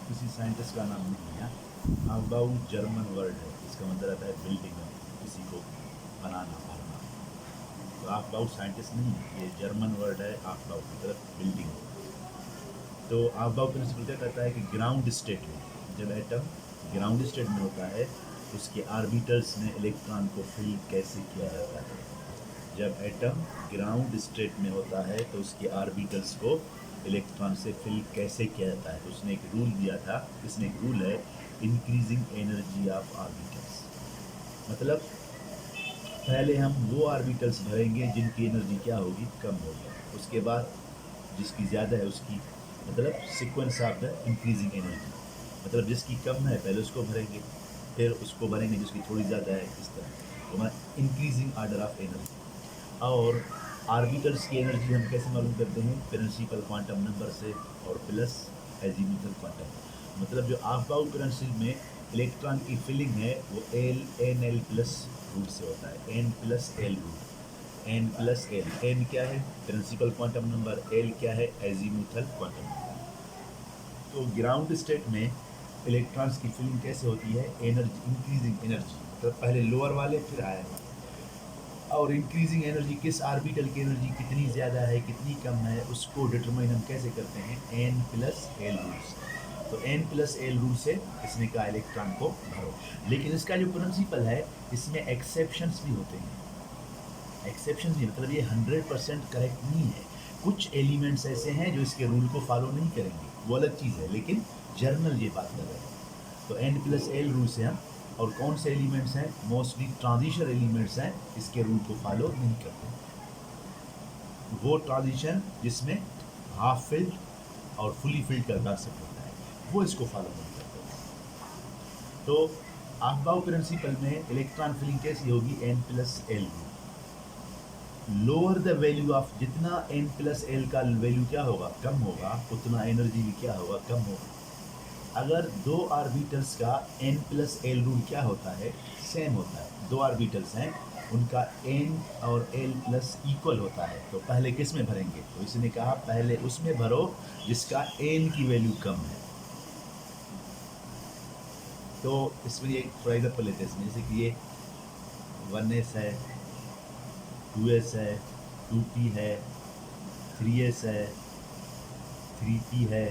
किसी साइंटिस्ट का नाम नहीं है। आफबाउ जर्मन वर्ड है, इसका मतलब रहता है बिल्डिंग, किसी को बनाना भरना। तो आफबाउ साइंटिस्ट नहीं है, ये जर्मन वर्ड है, आफबाउ मतलब बिल्डिंग। तो आफबाउ प्रिंसिपल क्या कहता है कि ग्राउंड स्टेट में जब एटम ग्राउंड स्टेट में होता है तो उसके आर्बिटल्स में इलेक्ट्रॉन को फिल कैसे किया जाता है। जब एटम ग्राउंड स्टेट में होता है तो उसके आर्बिटल्स को इलेक्ट्रॉन से फिल कैसे किया जाता है। तो उसने एक रूल दिया था, इसने एक रूल है इंक्रीजिंग एनर्जी ऑफ आर्बिटल्स। मतलब पहले हम वो आर्बिटल्स भरेंगे जिनकी एनर्जी क्या होगी, कम होगी, उसके बाद जिसकी ज़्यादा है उसकी, मतलब sequence of the increasing energy, मतलब जिसकी कम है पहले उसको भरेंगे, फिर उसको भरेंगे जिसकी थोड़ी ज़्यादा है, इस तरह। तो हमारा इंक्रीजिंग ऑर्डर ऑफ एनर्जी। और आर्बिटल्स की एनर्जी हम कैसे मालूम करते हैं, प्रिंसिपल क्वांटम नंबर से और प्लस एजीमुथल क्वांटम। मतलब जो आफबाउ प्रिंसिपल में इलेक्ट्रॉन की फिलिंग है वो L N L plus rule से होता है, N plus L rule. N plus L, N क्या है प्रिंसिपल क्वांटम नंबर, एल क्या है एजीमुथल क्वांटम नंबर। तो ग्राउंड स्टेट में इलेक्ट्रॉन्स की फिलिंग कैसे होती है, एनर्जी इंक्रीजिंग एनर्जी, मतलब पहले लोअर वाले फिर हायर वाले। और इंक्रीजिंग एनर्जी किस आर्बिटल की एनर्जी कितनी ज़्यादा है कितनी कम है उसको डिटरमाइन हम कैसे करते हैं, एन प्लस एल रूल से। तो एन प्लस एल रूल से इसने कहा इलेक्ट्रॉन को भरो। लेकिन इसका जो प्रिंसिपल है इसमें एक्सेप्शंस भी होते हैं। एक्सेप्शंस भी मतलब ये 100% करेक्ट नहीं है। कुछ एलिमेंट्स ऐसे हैं जो इसके रूल को फॉलो नहीं करेंगे, वो अलग चीज़ है, लेकिन जर्नल ये बात कर रहे हैं। तो एन प्लस एल रूल से हम, और कौन से एलिमेंट्स हैं, मोस्टली ट्रांजिशन एलिमेंट्स हैं, इसके रूल को फॉलो नहीं करते। वो ट्रांजिशन जिसमें हाफ फिल्ड और फुली फिल्ड का कंसेप्ट होता है वो इसको फॉलो नहीं करते। तो आफबाउ प्रिंसिपल में इलेक्ट्रॉन फिलिंग कैसी होगी, N plus L rule. Lower the value of, जितना एन प्लस एल का वैल्यू क्या होगा, कम होगा, उतना एनर्जी भी क्या होगा, कम होगा। अगर दो आर्बिटल्स का एन प्लस एल रूल क्या होता है, सेम होता है, दो आर्बिटल्स हैं उनका एन और एल प्लस इक्वल होता है, तो पहले किस में भरेंगे, तो इसने कहा पहले उसमें भरो जिसका एन की वैल्यू कम है। तो इसमें ये थोड़ा एग्जाम्पल लेते हैं इसमें, जैसे कि ये 1s है, 2s है, 2p है, 3s है, 3p है,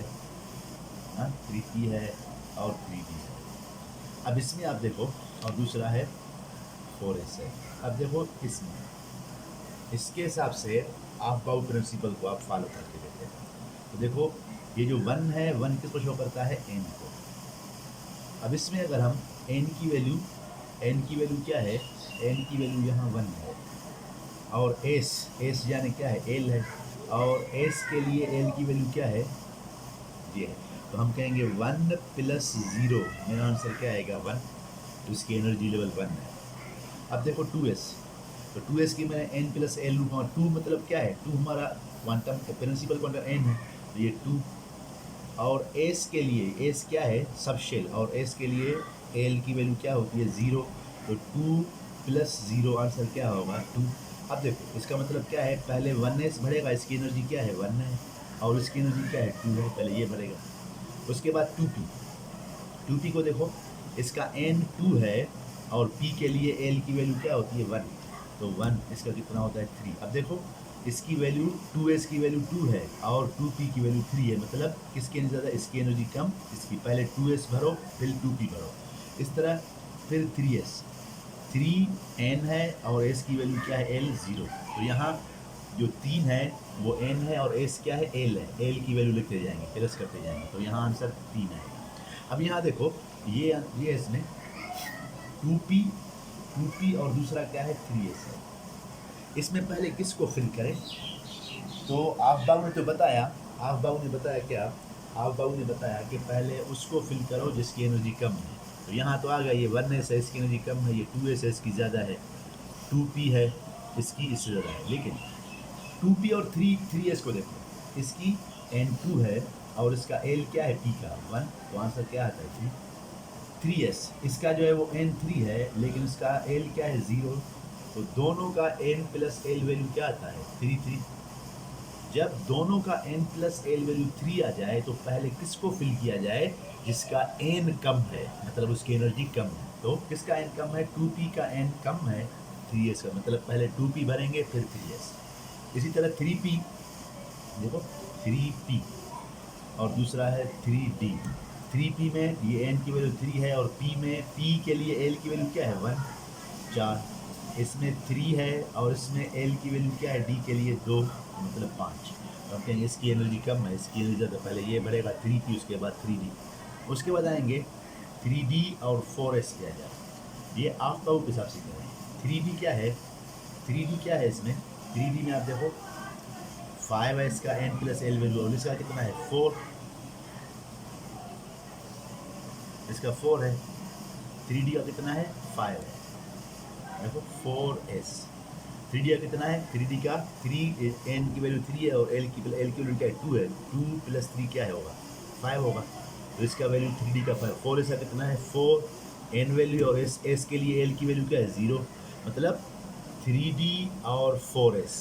3p है और 3d है। अब इसमें आप देखो, और दूसरा है 4s है। अब देखो इसमें, इसके हिसाब से आफबाउ प्रिंसिपल को आप फॉलो करके देते हैं। तो देखो ये जो 1 है, 1 किसको शो करता है, n को। अब इसमें अगर हम n की वैल्यू क्या है, n की वैल्यू यहाँ 1 है, और s यानी क्या है, l है, और s के लिए l की वैल्यू क्या है, ये है। तो हम कहेंगे 1 प्लस 0, मेरा आंसर क्या आएगा 1, तो इसकी एनर्जी लेवल 1 है। अब देखो 2s, तो 2s की मैंने n प्लस एल लूँगा, 2 मतलब क्या है, 2 हमारा क्वांटम प्रिंसिपल क्वांटम n है, तो ये 2। और s के लिए, s क्या है सब शेल, और s के लिए l की वैल्यू क्या होती है 0, तो 2 प्लस 0 आंसर क्या होगा 2। अब देखो इसका मतलब क्या है, पहले 1s भरेगा, इसकी एनर्जी क्या है 1 है, और इसकी एनर्जी क्या है 2 है, पहले ये भरेगा। उसके बाद 2p को देखो, इसका n 2 है और p के लिए l की वैल्यू क्या होती है 1, तो 1, इसका कितना होता है 3। अब देखो इसकी वैल्यू 2s की वैल्यू 2 है और 2p की वैल्यू 3 है, मतलब किसकी एनर्जी ज़्यादा, इसकी एनर्जी कम, इसकी। पहले 2s भरो फिर 2p भरो, इस तरह। फिर 3n है और s की वैल्यू क्या है l 0, तो यहाँ जो 3 है वो n है और s क्या है l है, l की वैल्यू लिखते जाएंगे, प्लस करते जाएंगे, तो यहाँ आंसर 3 है। अब यहाँ देखो ये इसमें 2p और दूसरा क्या है 3s है। इसमें पहले किसको फिल करें, तो आफबाउ ने तो बताया, आफबाउ ने बताया क्या, आफबाउ ने बताया कि पहले उसको फिल करो जिसकी एनर्जी कम है। तो यहाँ तो आ गया, ये 1s है इसकी एनर्जी कम है, ये 2s है इसकी ज़्यादा है, 2p है इसकी इससे ज़्यादा है। लेकिन 2p और 3s को देखो, इसकी n2 है और इसका l क्या है p का 1, तो आंसर क्या आता है 3s। इसका जो है वो n3 है लेकिन इसका l क्या है 0, तो दोनों का n प्लस l वैल्यू क्या आता है 3। जब दोनों का n प्लस एल वैल्यू 3 आ जाए तो पहले किसको फिल किया जाए, जिसका n कम है, मतलब उसकी एनर्जी कम है। तो किसका n कम है, 2p का n कम है 3s का, मतलब पहले 2p भरेंगे फिर 3s। इसी तरह 3p, देखो 3p और दूसरा है 3d। 3p में ये n की वैल्यू 3 है और p में p के लिए l की वैल्यू क्या है 1 4, इसमें 3 है और इसमें l की वैल्यू क्या है d के लिए 2 मतलब 5। तो हम कहेंगे इसकी एनर्जी कम है, इसकी एनर्जी ज़्यादा। पहले ये बढ़ेगा 3p, उसके बाद 3d, उसके बाद आएंगे 3d और 4s किया जाए। ये आप बाहू के हिसाब से करें। 3d क्या है, 3d क्या है इसमें, 3d में आप देखो 5s का n प्लस एल वैल्यू और इसका कितना है 4, इसका 4 है। 3d का कितना है 5 है, देखो 4s। 3d का कितना है, 3d का 3 n की वैल्यू 3 है और l की वैल्यू क्या है 2 है, 2 प्लस 3 क्या है होगा 5 होगा। तो इसका वैल्यू 3d का 5, 4s का कितना है 4 n वैल्यू और s के लिए l की वैल्यू क्या है 0, मतलब 3d और 4s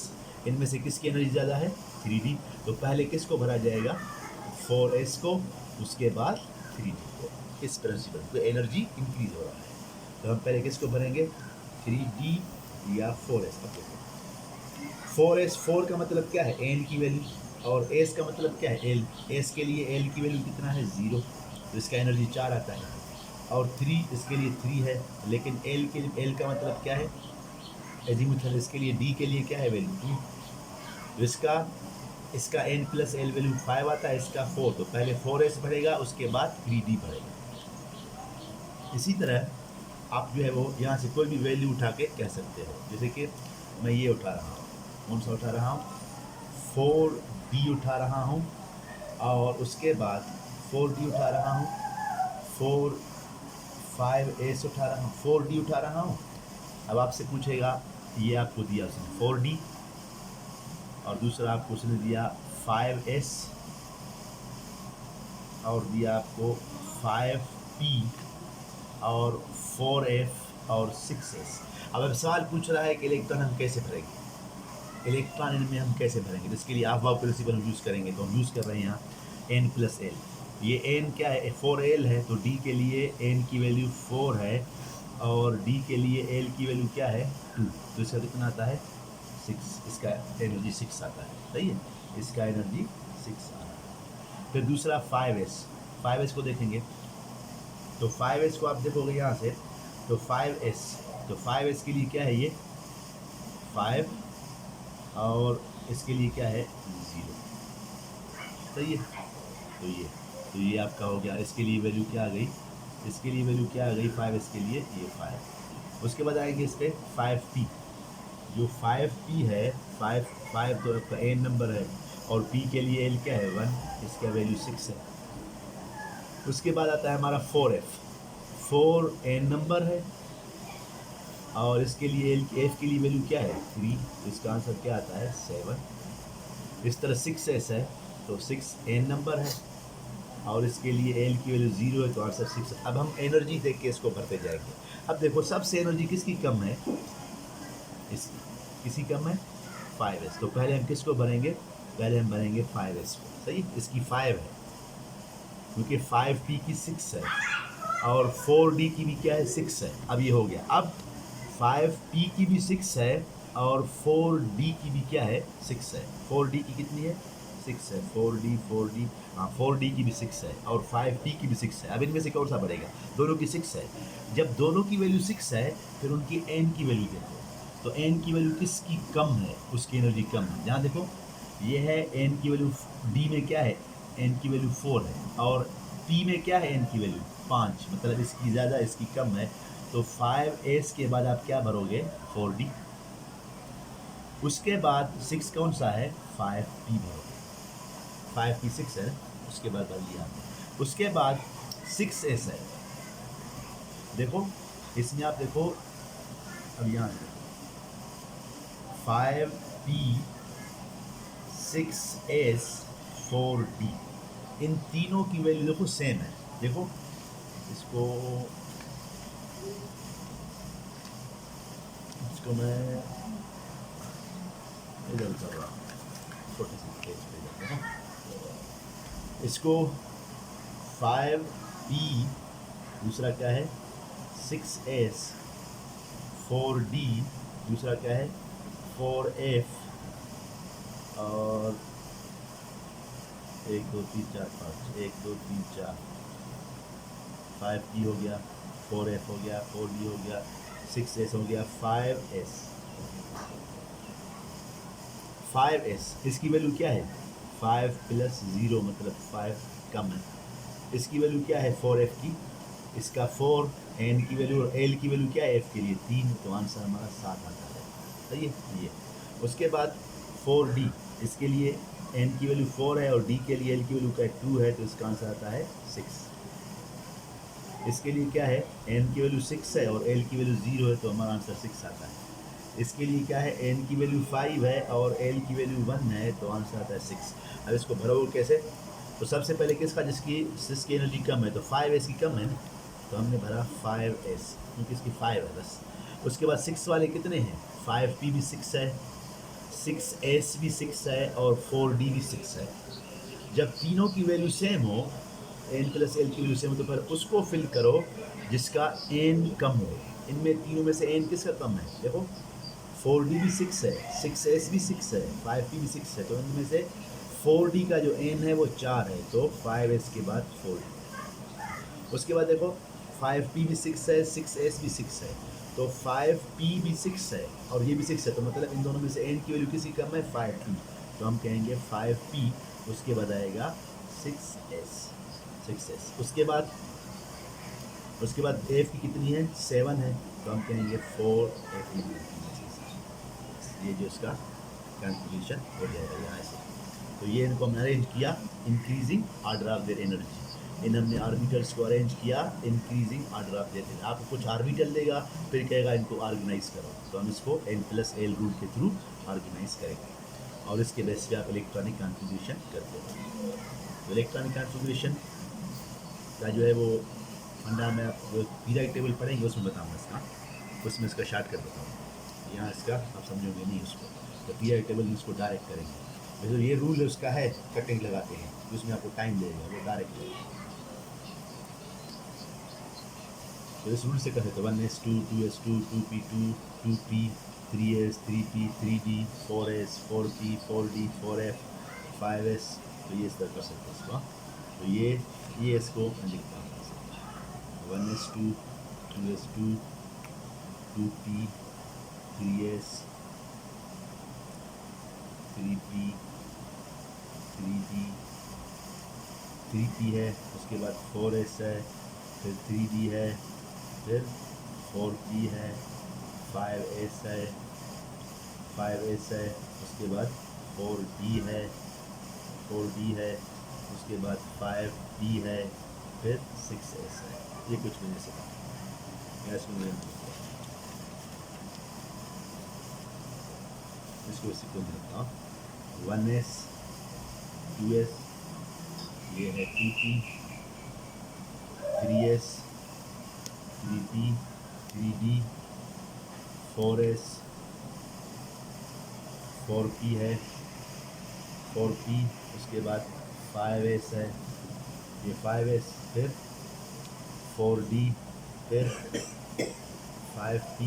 इनमें से किसकी एनर्जी ज़्यादा है 3d। तो पहले किसको भरा जाएगा 4s को, उसके बाद 3d को, इस प्रिंसिपल तो एनर्जी इंक्रीज हो रहा है। तो हम पहले किसको भरेंगे 3d या 4s। अब देखो 4s, 4 का मतलब क्या है n की वैल्यू और s का मतलब क्या है l, s के लिए l की वैल्यू कितना है 0, तो इसका एनर्जी 4 आता है। और 3 इसके लिए 3 है, लेकिन l के लिए l का मतलब क्या है एजीमुथल, इसके लिए d के लिए क्या है वैल्यू 2, तो इसका n प्लस एल वैल्यू 5 आता है, इसका 4, तो पहले 4s बढ़ेगा उसके बाद 3d बढ़ेगा। इसी तरह आप जो है वो यहाँ से कोई भी वैल्यू उठा के कह सकते हो, जैसे कि मैं ये उठा रहा हूँ, कौन सा उठा रहा हूँ 4d उठा रहा हूँ और उसके बाद 4d उठा रहा हूँ, 5s उठा रहा हूँ, 4d उठा रहा हूँ। अब आपसे पूछेगा, ये आपको दिया उसने 4d और दूसरा आपको उसने दिया 5s और दिया आपको 5p और 4f और 6s। अब सवाल पूछ रहा है कि इलेक्ट्रॉन हम कैसे भरेंगे, इलेक्ट्रॉन इनमें हम कैसे भरेंगे, तो इसके लिए अफबाउ प्रिंसिपल हम यूज़ करेंगे। तो हम यूज़ कर रहे हैं यहाँ n प्लस एल, ये n क्या है 4l है, तो d के लिए n की वैल्यू 4 है और d के लिए l की वैल्यू क्या है 2, तो इसका कितना आता है 6, इसका एनर्जी 6 आता है, सही है, इसका एनर्जी 6 आ रहा है। फिर दूसरा 5s को देखेंगे, तो 5s को आप देखोगे यहाँ से, तो 5s के लिए क्या है ये 5 और इसके लिए क्या है 0, सही है। तो ये आपका हो गया, इसके लिए वैल्यू क्या आ गई, इसके लिए वैल्यू क्या आ गई 5s के लिए ये 5। उसके बाद आएंगे इस पर 5p, जो 5p है 5 तो आपका n नंबर है और p के लिए l क्या है 1, इसका वैल्यू 6 है। उसके बाद आता है हमारा 4f, 4 n नंबर है और इसके लिए f के लिए वैल्यू क्या है 3, तो इसका आंसर क्या आता है 7। इस तरह 6s है तो 6 n नंबर है और इसके लिए l की वैल्यू 0 है, तो आंसर 6। अब हम एनर्जी देख के इसको भरते जाएंगे। अब देखो सबसे एनर्जी किसकी कम है, इसकी, किसी कम है 5s, तो पहले हम किसको भरेंगे, पहले हम भरेंगे 5s को, सही, इसकी 5 है क्योंकि 5p की 6 है और 4d की भी क्या है 6 है। अब ये हो गया, अब 5p की भी 6 है और 4d की भी क्या है 6 है, 4d की कितनी है 6 है, 4d हाँ 4d की भी 6 है और 5p की भी 6 है। अब इनमें से कौन सा बढ़ेगा, दोनों की 6 है, जब दोनों की वैल्यू 6 है फिर उनकी n की वैल्यू देखो, तो n की वैल्यू किसकी कम है, उसकी एनर्जी कम है। जहाँ देखो ये है n की वैल्यू, d में क्या है n की वैल्यू 4 है और p में क्या है n की वैल्यू 5, मतलब इसकी ज़्यादा इसकी कम है, तो 5s के बाद आप क्या भरोगे 4d, उसके बाद 6 कौन सा है 5p भरोगे, 5p 6 है, उसके बाद भर लिया आपने। उसके बाद 6s है, देखो इसमें आप देखो, अब यहाँ से 5p 6s 4d, इन तीनों की वैल्यू देखो सेम है। देखो इसको मैं इधर कर रहा हूँ छोटे से, है ना। इसको 5p, दूसरा क्या है 6s, 4d, दूसरा क्या है 4f, और 1 2 3 4 5, 1 2 3 4, 5p हो गया, 4f हो गया, 4d हो गया, 6s हो गया, 5s। 5s इसकी वैल्यू क्या है 5 + 0 मतलब 5 कम है। इसकी वैल्यू क्या है 4f की, इसका 4, n की वैल्यू और l की वैल्यू क्या है f के लिए 3, तो आंसर हमारा 7 आता है। सही है ये। उसके बाद 4d, इसके लिए n की वैल्यू 4 है और d के लिए l की वैल्यू क्या 2 है, तो इसका आंसर आता है 6। इसके लिए क्या है n की वैल्यू 6 है और l की वैल्यू 0 है, तो हमारा आंसर 6 आता है। इसके लिए क्या है n की वैल्यू 5 है और l की वैल्यू 1 है, तो आंसर आता है 6। अब इसको भरोगे कैसे, तो सबसे पहले किसका जिसकी एनर्जी कम है, तो 5s की कम है ना, तो हमने भरा 5s क्योंकि इसकी 5 है बस। उसके बाद 6 वाले कितने हैं, 5p भी 6 है, 6s भी 6 है और 4d भी 6 है। जब तीनों की वैल्यू सेम हो, n + l की वैल्यू सेम हो, तो फिर उसको फिल करो जिसका n कम हो। इनमें तीनों में से n किसका कम है, देखो 4d भी 6 है, 6s भी 6 है, 5p भी 6 है, तो इनमें से 4d का जो n है वो 4 है, तो 5s के बाद 4d। उसके बाद देखो 5p भी 6 है, 6s भी 6 है, तो 5p भी 6 है और ये भी 6 है, तो मतलब इन दोनों में से n की वैल्यू किसी कम है 5p, तो हम कहेंगे 5p, उसके बाद आएगा 6s। उसके बाद f की कितनी है 7 है, तो हम कहेंगे 4f। ये जो इसका कैलकुलेशन हो जाएगा यहाँ से। तो ये इनको हमने अरेंज किया increasing order of their energy. इन हमने आर्बिटल्स को अरेंज किया increasing order of their energy. आपको कुछ आर्बिटल देगा, फिर कहेगा इनको ऑर्गेनाइज करो, तो हम इसको n+l रूल के थ्रू ऑर्गेनाइज करेंगे और इसके बेस पे आप इलेक्ट्रॉनिक कॉन्फ़िगरेशन करते हो। तो इलेक्ट्रॉनिक कॉन्फ़िगरेशन का जो है वो फंडा में आप जो पीरियड टेबल पढ़ेंगे उसमें बताऊँगा इसका, उसमें इसका शॉर्टकट बताऊँगा। यहाँ इसका आप समझोगे नहीं उसको, तो पीरियड टेबल में इसको डायरेक्ट करेंगे। वैसे ये रूल उसका है कटिंग लगाते हैं, उसमें आपको टाइम लगेगा, वो डायरेक्ट लगेगा। तो इस रूल से कर सकते 1s2, 2s2, 2p2, 2p, 3s, 3p, 3d, 4s, 4p, 4d, 4f, 5s, तो ये इस तरह कर सकते हैं इसको। तो ये इसको मैं लिखता हूँ 1s2, 2s2, 2p, 3s, 3p, 3d, 3p है, उसके बाद 4s है, फिर 3d है, फिर 4p है, 5s है, 5s है, उसके बाद 4d है, 4d है, उसके बाद 5p है, फिर 6s है। ये कुछ भी नहीं सकता इसको सीक्वेंस रखता हूँ 1s, 2s, ये है 2p, 3s, 3p, 3d, 4s, 4p है, 4p, उसके बाद 5s है, ये 5s, फिर 4d, फिर 5p,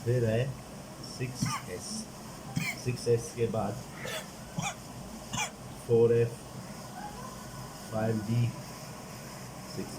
फिर है 6s, 6s के बाद 4f, 5d, 6